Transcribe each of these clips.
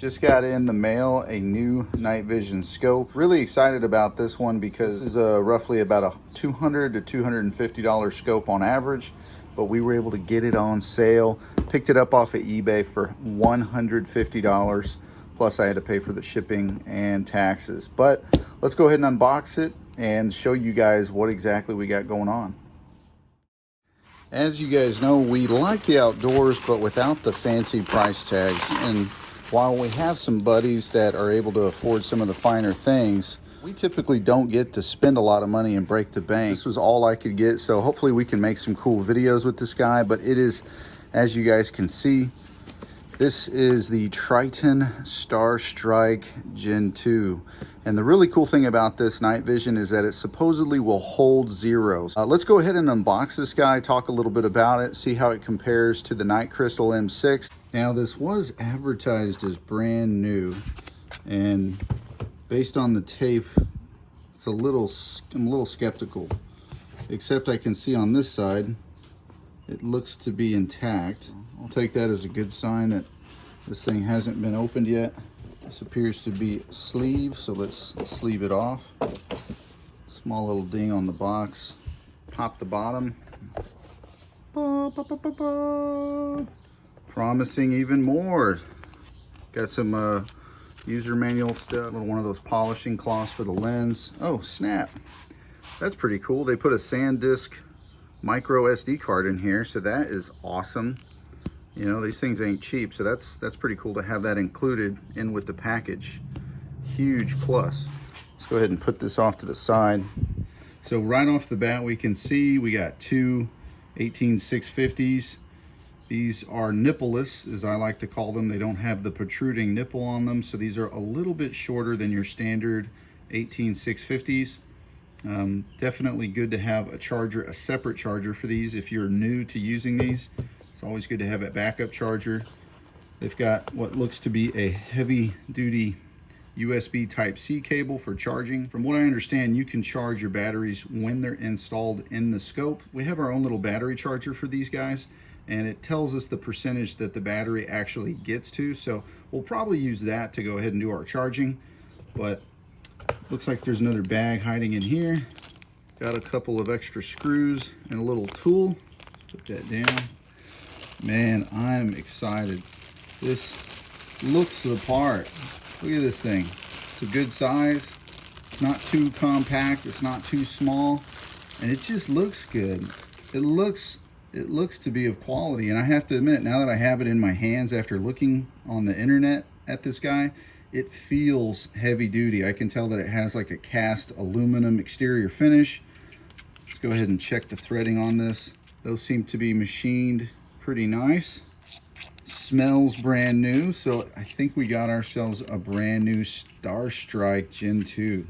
Just got in the mail a new night vision scope. Really excited about this one because this is roughly about a $200 to $250 scope on average, but we were able to get it on sale. Picked it up off of eBay for $150, plus I had to pay for the shipping and taxes. But let's go ahead and unbox it and show you guys what exactly we got going on. As you guys know, we like the outdoors, but without the fancy price tags. And while we have some buddies that are able to afford some of the finer things, we typically don't get to spend a lot of money and break the bank. This was all I could get, so hopefully we can make some cool videos with this guy. But it is, as you guys can see, this is the Triton StarStrike Gen 2. And the really cool thing about this night vision is that it supposedly will hold zeros. Let's go ahead and unbox this guy, talk a little bit about it, see how it compares to the Night Crystal M6. Now, this was advertised as brand new, and based on the tape, I'm a little skeptical. Except I can see on this side, it looks to be intact. I'll take that as a good sign that this thing hasn't been opened yet. This appears to be a sleeve, so let's sleeve it off. Small little ding on the box. Pop the bottom. Promising even more. Got some user manual stuff. One of those polishing cloths for the lens. Oh, snap. That's pretty cool. They put a SanDisk micro SD card in here, so that is awesome. You know, these things ain't cheap, so that's pretty cool to have that included in with the package. Huge plus. Let's go ahead and put this off to the side. So right off the bat, we can see we got two 18650s. These are nippleless, as I like to call them. They don't have the protruding nipple on them, so these are a little bit shorter than your standard 18650s. Definitely good to have a charger, a separate charger for these if you're new to using these. It's always good to have a backup charger. They've got what looks to be a heavy duty USB Type-C cable for charging. From what I understand, you can charge your batteries when they're installed in the scope. We have our own little battery charger for these guys, and it tells us the percentage that the battery actually gets to. So we'll probably use that to go ahead and do our charging. But looks like there's another bag hiding in here. Got a couple of extra screws and a little tool. Put that down. Man, I'm excited. This looks the part. Look at this thing. It's a good size. It's not too compact. It's not too small. And it just looks good. It looks to be of quality. And I have to admit, now that I have it in my hands after looking on the internet at this guy, it feels heavy duty. I can tell that it has like a cast aluminum exterior finish. Let's go ahead and check the threading on this. Those seem to be machined pretty nice. Smells brand new, so I think we got ourselves a brand new StarStrike Gen 2.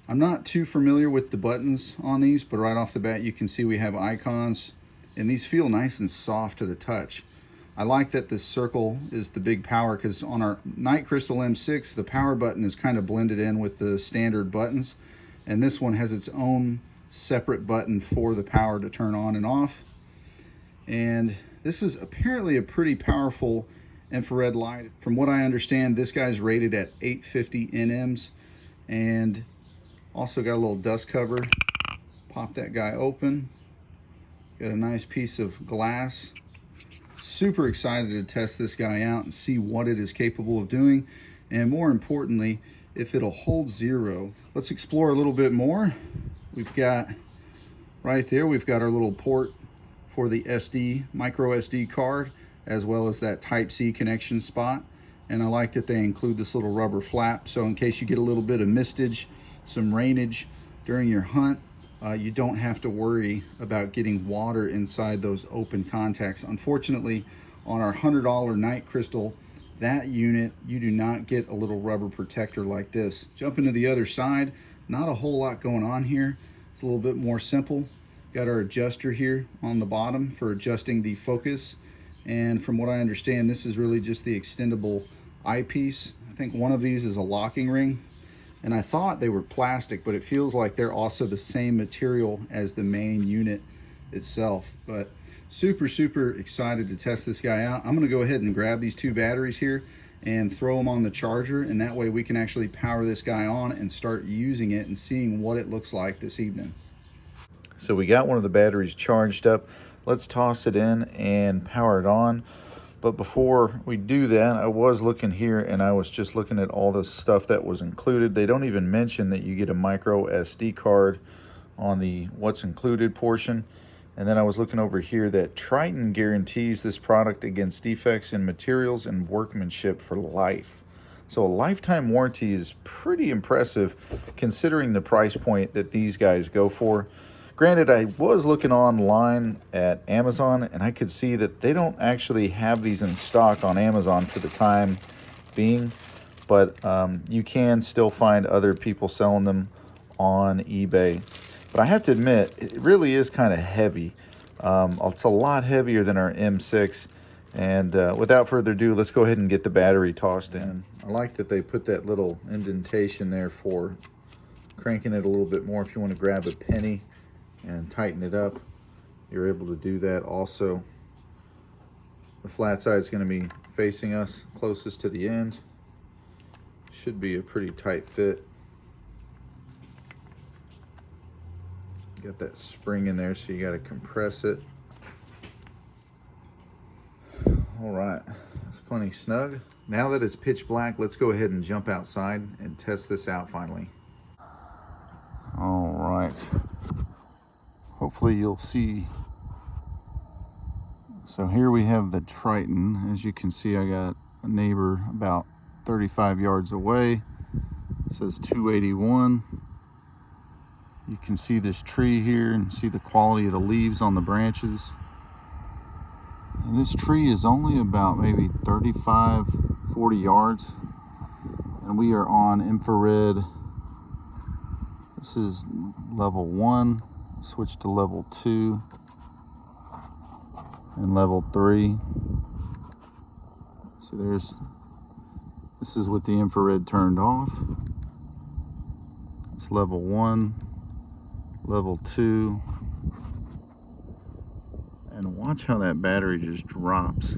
I'm not too familiar with the buttons on these, but right off the bat you can see we have icons, and these feel nice and soft to the touch. I like that this circle is the big power, because on our Night Crystal M6 the power button is kind of blended in with the standard buttons, and this one has its own separate button for the power to turn on and off. And this is apparently a pretty powerful infrared light. From what I understand, this guy's rated at 850 nms, and also got a little dust cover. Pop that guy open. Got a nice piece of glass. Super excited to test this guy out and see what it is capable of doing, and more importantly, if it'll hold zero. Let's explore a little bit more. We've got right there, we've got our little port for the micro SD card, as well as that Type-C connection spot. And I like that they include this little rubber flap, so in case you get a little bit of mistage, some rainage during your hunt, you don't have to worry about getting water inside those open contacts. Unfortunately, on our $100 Night Crystal, that unit, you do not get a little rubber protector like this. Jumping to the other side, not a whole lot going on here. It's a little bit more simple. Got our adjuster here on the bottom for adjusting the focus. And from what I understand, this is really just the extendable eyepiece. I think one of these is a locking ring. And I thought they were plastic, but it feels like they're also the same material as the main unit itself. But super excited to test this guy out. I'm gonna go ahead and grab these two batteries here and throw them on the charger, and that way we can actually power this guy on and start using it and seeing what it looks like this evening. So we got one of the batteries charged up. Let's toss it in and power it on. But before we do that, I was looking here and I was just looking at all the stuff that was included. They don't even mention that you get a micro SD card on the what's included portion. And then I was looking over here that Triton guarantees this product against defects in materials and workmanship for life. So a lifetime warranty is pretty impressive considering the price point that these guys go for. Granted, I was looking online at Amazon and I could see that they don't actually have these in stock on Amazon for the time being, but you can still find other people selling them on eBay. But I have to admit, it really is kind of heavy. It's a lot heavier than our M6. And without further ado, let's go ahead and get the battery tossed in. I like that they put that little indentation there for cranking it a little bit more. If you want to grab a penny and tighten it up, you're able to do that also. The flat side is going to be facing us closest to the end. Should be a pretty tight fit. Got that spring in there, so you got to compress it. All right, it's plenty snug. Now that it's pitch black, let's go ahead and jump outside and test this out finally. All right. Hopefully you'll see. So here we have the Triton. As you can see, I got a neighbor about 35 yards away. It says 281. You can see this tree here and see the quality of the leaves on the branches. And this tree is only about maybe 35, 40 yards. And we are on infrared. This is level 1. Switch to level 2 and level 3. So this is with the infrared turned off. It's level 1, level 2. And watch how that battery just drops.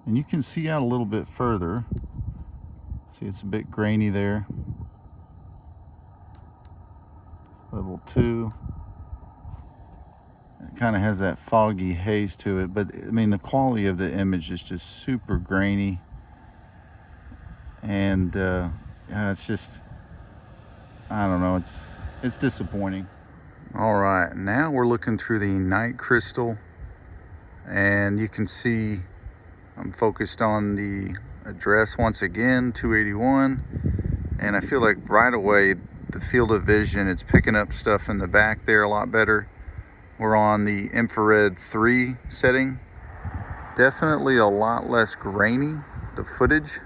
And you can see out a little bit further. See, it's a bit grainy there. Level 2. It kind of has that foggy haze to it, but I mean the quality of the image is just super grainy, and yeah, it's just, I don't know, it's disappointing. All right, now we're looking through the night crystal, and you can see I'm focused on the address once again, 281, and I feel like right away the field of vision, it's picking up stuff in the back there a lot better. We're on the infrared 3 setting. Definitely a lot less grainy, the footage.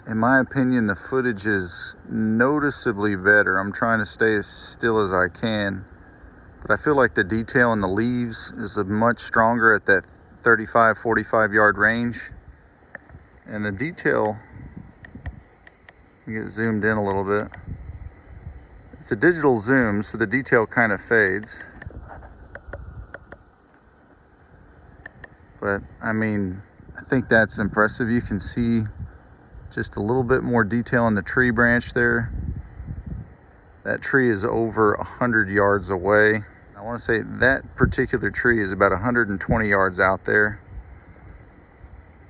In my opinion, the footage is noticeably better. I'm trying to stay as still as I can, but I feel like the detail in the leaves is much stronger at that 35, 45 yard range. And the detail, get zoomed in a little bit. It's a digital zoom, so the detail kind of fades. But I mean, I think that's impressive. You can see just a little bit more detail in the tree branch there. That tree is over 100 yards away. I want to say that particular tree is about 120 yards out there.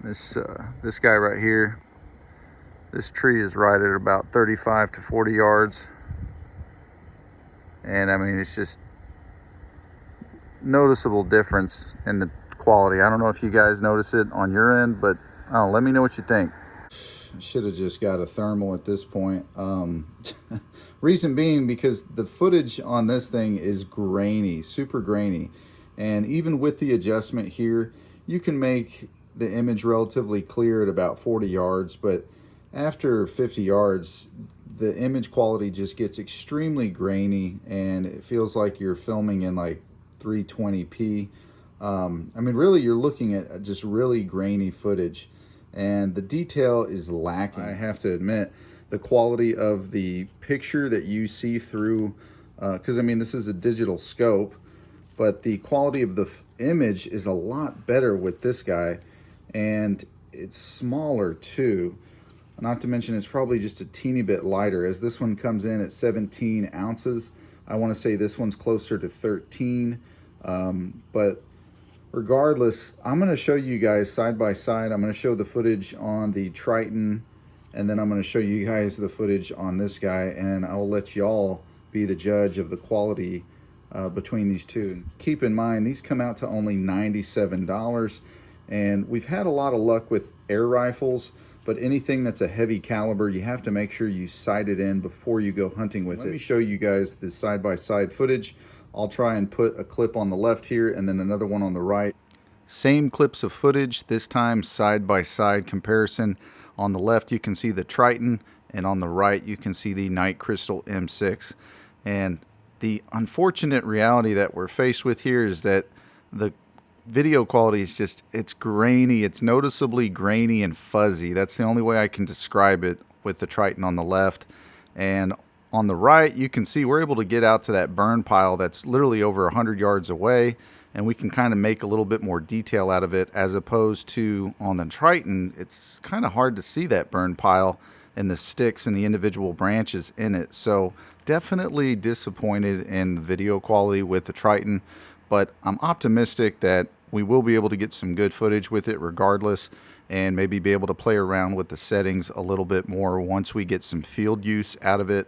This guy right here, this tree is right at about 35 to 40 yards. And I mean, it's just noticeable difference in the quality. I don't know if you guys notice it on your end, but let me know what you think. I should have just got a thermal at this point. Reason being because the footage on this thing is grainy, super grainy. And even with the adjustment here, you can make the image relatively clear at about 40 yards, but after 50 yards, the image quality just gets extremely grainy and it feels like you're filming in like 320p. I mean, really, you're looking at just really grainy footage and the detail is lacking. I have to admit, the quality of the picture that you see through because I mean, this is a digital scope, but the quality of the image is a lot better with this guy, and it's smaller too. Not to mention it's probably just a teeny bit lighter, as this one comes in at 17 ounces. I want to say this one's closer to 13, but regardless, I'm going to show you guys side by side. I'm going to show the footage on the Triton, and then I'm going to show you guys the footage on this guy, and I'll let y'all be the judge of the quality between these two. Keep in mind, these come out to only $97, and we've had a lot of luck with air rifles, but anything that's a heavy caliber, you have to make sure you sight it in before you go hunting with it. Let me show you guys the side-by-side footage. I'll try and put a clip on the left here and then another one on the right. Same clips of footage, this time side-by-side comparison. On the left you can see the Triton, and on the right you can see the Night Crystal M6. And the unfortunate reality that we're faced with here is that the video quality is just, it's grainy. It's noticeably grainy and fuzzy. That's the only way I can describe it with the Triton on the left. And on the right, you can see we're able to get out to that burn pile that's literally over 100 yards away, and we can kind of make a little bit more detail out of it, as opposed to on the Triton, it's kind of hard to see that burn pile and the sticks and the individual branches in it. So definitely disappointed in the video quality with the Triton, but I'm optimistic that we will be able to get some good footage with it regardless, and maybe be able to play around with the settings a little bit more once we get some field use out of it.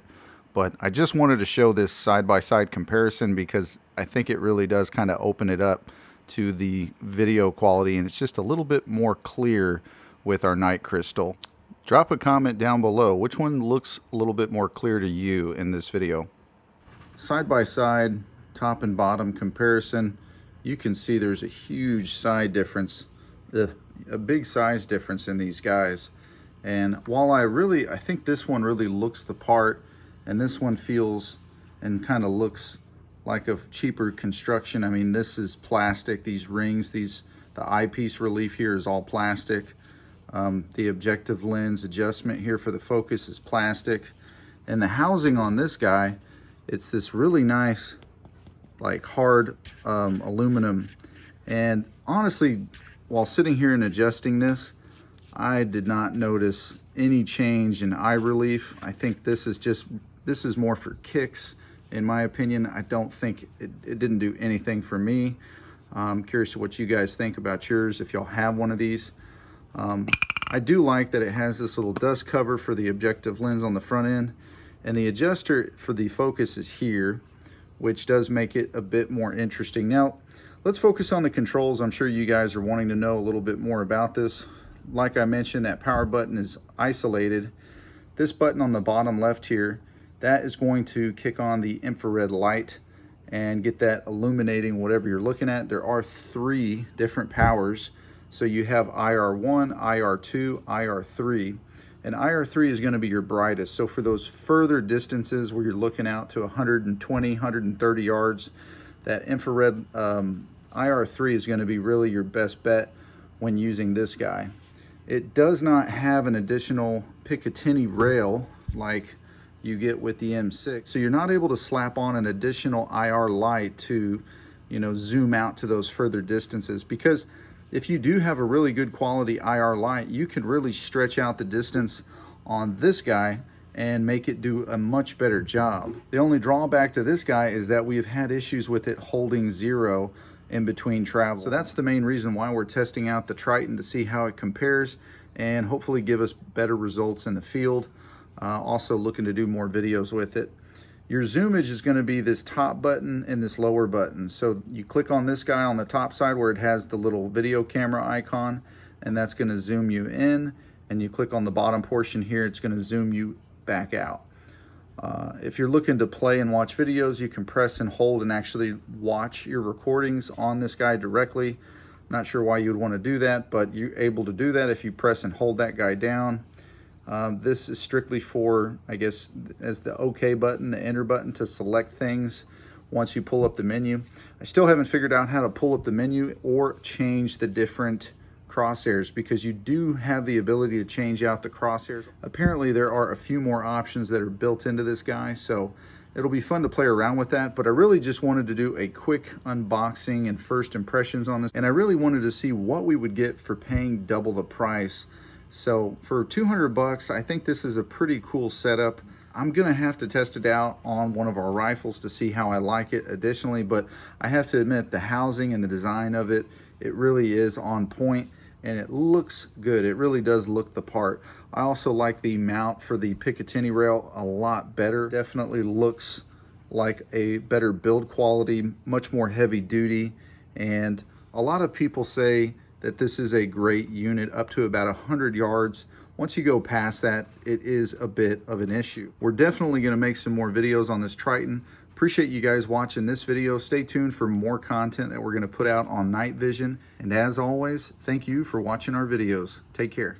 But I just wanted to show this side-by-side comparison because I think it really does kind of open it up to the video quality, and it's just a little bit more clear with our Night Crystal. Drop a comment down below. Which one looks a little bit more clear to you in this video? Side-by-side, top and bottom comparison. You can see there's a huge side difference, a big size difference in these guys. And while I think this one really looks the part, and this one feels and kind of looks like a cheaper construction. I mean, this is plastic, these rings, the eyepiece relief here is all plastic. The objective lens adjustment here for the focus is plastic. And the housing on this guy, it's this really nice, like hard aluminum. And honestly, while sitting here and adjusting this, I did not notice any change in eye relief. I think this is more for kicks, in my opinion. I don't think it didn't do anything for me. I'm curious what you guys think about yours, if y'all have one of these. I do like that it has this little dust cover for the objective lens on the front end, and the adjuster for the focus is here, which does make it a bit more interesting. Now, let's focus on the controls. I'm sure you guys are wanting to know a little bit more about this. Like I mentioned, that power button is isolated. This button on the bottom left here, that is going to kick on the infrared light and get that illuminating whatever you're looking at. There are 3 different powers. So you have IR1, IR2, IR3. And IR3 is going to be your brightest. So for those further distances where you're looking out to 120, 130 yards, that infrared IR3 is going to be really your best bet when using this guy. It does not have an additional Picatinny rail like you get with the M6. So you're not able to slap on an additional IR light to, zoom out to those further distances, because if you do have a really good quality IR light, you can really stretch out the distance on this guy and make it do a much better job. The only drawback to this guy is that we've had issues with it holding 0 in between travel. So that's the main reason why we're testing out the Triton, to see how it compares and hopefully give us better results in the field. Also looking to do more videos with it. Your zoomage is going to be this top button and this lower button. So you click on this guy on the top side where it has the little video camera icon, and that's going to zoom you in. And you click on the bottom portion here, it's going to zoom you back out. If you're looking to play and watch videos, you can press and hold and actually watch your recordings on this guy directly. Not sure why you would want to do that, but you're able to do that if you press and hold that guy down. This is strictly for, I guess, as the OK button, the enter button to select things once you pull up the menu. I still haven't figured out how to pull up the menu or change the different crosshairs, because you do have the ability to change out the crosshairs. Apparently there are a few more options that are built into this guy, so it'll be fun to play around with that, but I really just wanted to do a quick unboxing and first impressions on this, and I really wanted to see what we would get for paying double the price. So for 200 bucks, I think this is a pretty cool setup. I'm gonna have to test it out on one of our rifles to see how I like it additionally, but I have to admit the housing and the design of it, it really is on point and it looks good. It really does look the part. I also like the mount for the Picatinny rail a lot better. Definitely looks like a better build quality, much more heavy duty, and a lot of people say that this is a great unit up to about 100 yards. Once you go past that, it is a bit of an issue. We're definitely gonna make some more videos on this Triton. Appreciate you guys watching this video. Stay tuned for more content that we're gonna put out on night vision. And as always, thank you for watching our videos. Take care.